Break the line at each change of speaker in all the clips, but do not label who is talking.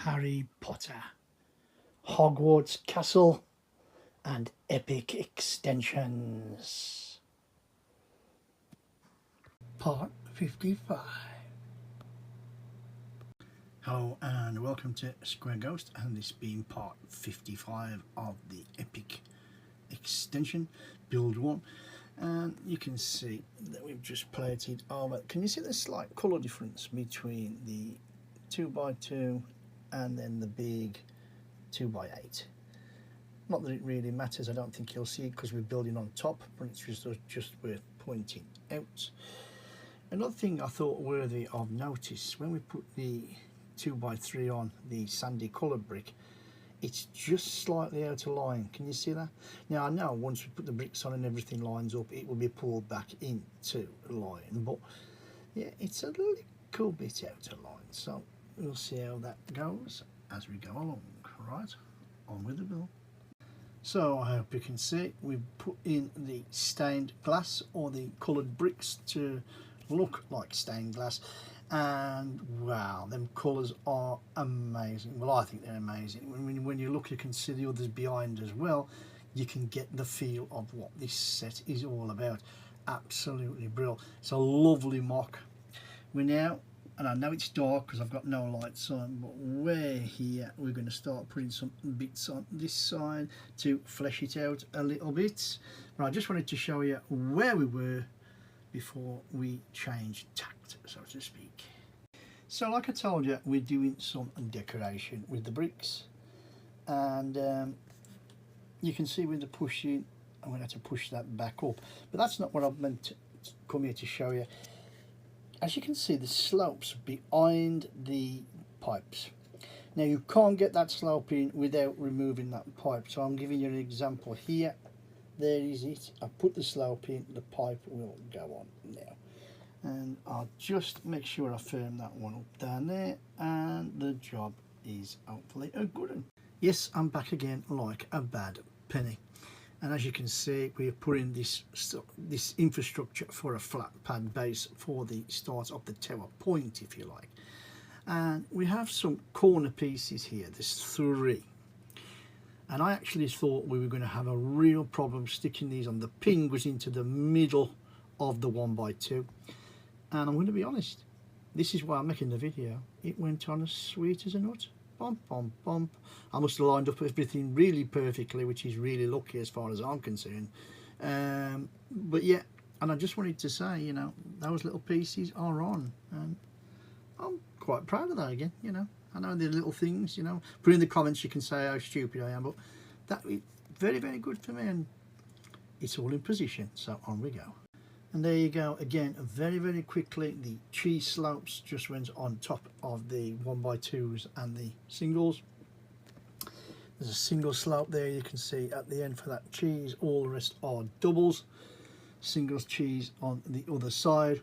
Harry Potter, Hogwarts Castle and epic extensions. Part 55. Hello and welcome to Square Ghost, and this being part 55 of the epic extension build 1. And you can see that we've just plated over. Can you see the slight colour difference between the 2x2 and then the big 2x8? Not that it really matters, I don't think you'll see it because we're building on top, but it's just worth pointing out. Another thing I thought worthy of notice, when we put the 2x3 on the sandy coloured brick, it's just slightly out of line. Can you see that? Now I know once we put the bricks on and everything lines up, it will be pulled back into line, but yeah, it's a little bit out of line, so we'll see how that goes as we go along. Right, on with the build. So I hope you can see we've put in the stained glass, or the coloured bricks to look like stained glass, and wow, them colours are amazing. Well, I think they're amazing. When you look, you can see the others behind as well. You can get the feel of what this set is all about. Absolutely brilliant. It's a lovely mock. We're now, and I know it's dark because I've got no lights on, but we're here. We're going to start putting some bits on this side to flesh it out a little bit. But I just wanted to show you where we were before we change tact, so to speak. So like I told you, we're doing some decoration with the bricks, and you can see with the pushing, I'm going to have to push that back up, but that's not what I've meant to come here to show you. As you can see, the slopes behind the pipes. Now you can't get that slope in without removing that pipe, so I'm giving you an example here. There is it. I put the slope in, the pipe will go on now, and I'll just make sure I firm that one up down there, and the job is hopefully a good one. Yes, I'm back again like a bad penny, and as you can see, we're putting this infrastructure for a flat pad base for the start of the tower point, if you like. And we have some corner pieces here. There's 3. And I actually thought we were going to have a real problem sticking these on. The pin was into the middle of the 1x2, and I'm going to be honest, this is why I'm making the video. It went on as sweet as a nut. Bump, bump, bump. I must have lined up everything really perfectly, which is really lucky as far as I'm concerned. But yeah, and I just wanted to say, you know, those little pieces are on, and I'm quite proud of that again, you know. I know the little things, you know. Put in the comments, you can say how stupid I am, but that is very, very good for me, and it's all in position, so on we go. And there you go again, very, very quickly. The cheese slopes just went on top of the 1x2s and the singles. There's a single slope there, you can see at the end for that cheese. All the rest are doubles. Singles cheese on the other side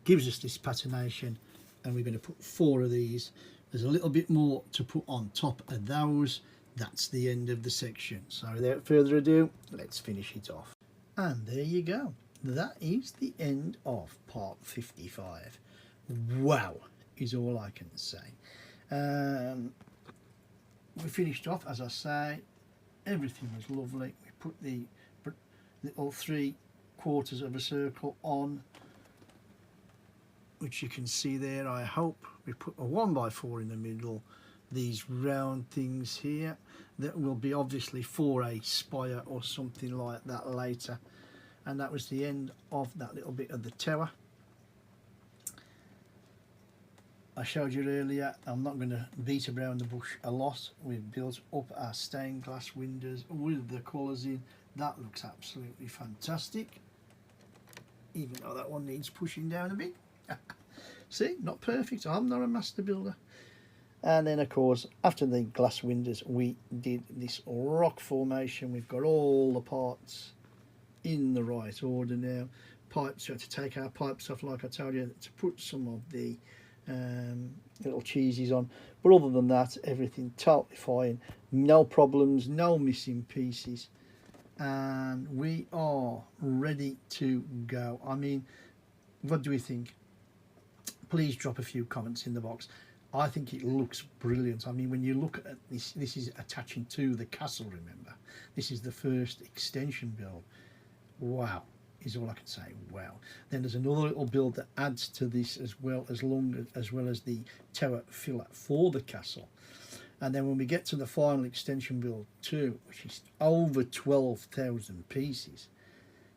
gives us this patination, and we're going to put 4 of these. There's a little bit more to put on top of those. That's the end of the section, so without further ado, let's finish it off. And there you go, that is the end of part 55. Wow is all I can say. We finished off, as I say, everything was lovely. We put the little 3/4 of a circle on, which you can see there. I hope we put a 1x4 in the middle, these round things here that will be obviously for a spire or something like that later. And that was the end of that little bit of the tower. I showed you earlier, I'm not going to beat around the bush a lot. We've built up our stained glass windows with the colours in. That looks absolutely fantastic, even though that one needs pushing down a bit. See, not perfect. I'm not a master builder. And then of course, after the glass windows, we did this rock formation. We've got all the parts in the right order now. Pipes, we had to take our pipes off, like I told you, to put some of the little cheeses on. But other than that, everything totally fine. No problems, no missing pieces. And we are ready to go. I mean, what do we think? Please drop a few comments in the box. I think it looks brilliant. I mean, when you look at this, this is attaching to the castle, remember. This is the first extension build. Wow, is all I can say. Wow. Then there's another little build that adds to this as well as the tower filler for the castle. And then when we get to the final extension build 2, which is over 12,000 pieces,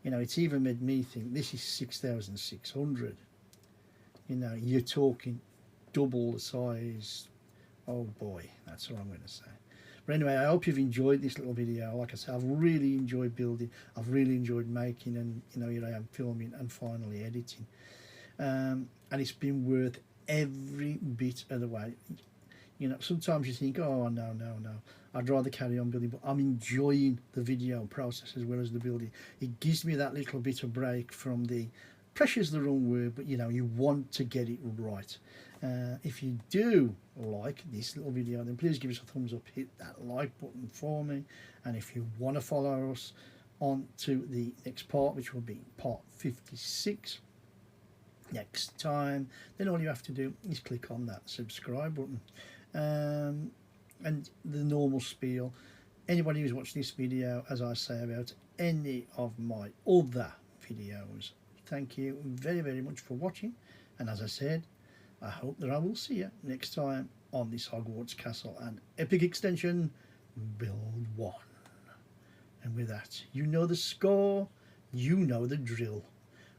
you know, it's even made me think this is 6,600. You know, you're talking double the size. Oh boy, that's what I'm going to say. But anyway, I hope you've enjoyed this little video. Like I said, I've really enjoyed building, I've really enjoyed making, and you know, here I am filming and finally editing, and it's been worth every bit of the way. You know, sometimes you think, oh no, I'd rather carry on building, but I'm enjoying the video process as well as the building. It gives me that little bit of break from the pressure's the wrong word, but you know, you want to get it right. If you do like this little video, then please give us a thumbs up, hit that like button for me, and if you want to follow us on to the next part, which will be part 56 next time, then all you have to do is click on that subscribe button, and the normal spiel. Anybody who's watched this video, as I say about any of my other videos, thank you very, very much for watching, and as I said, I hope that I will see you next time on this Hogwarts Castle and Epic Extension Build 1. And with that, you know the score, you know the drill.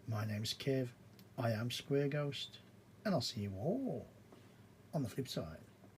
My name's Kev, I am Square Ghost, and I'll see you all on the flip side.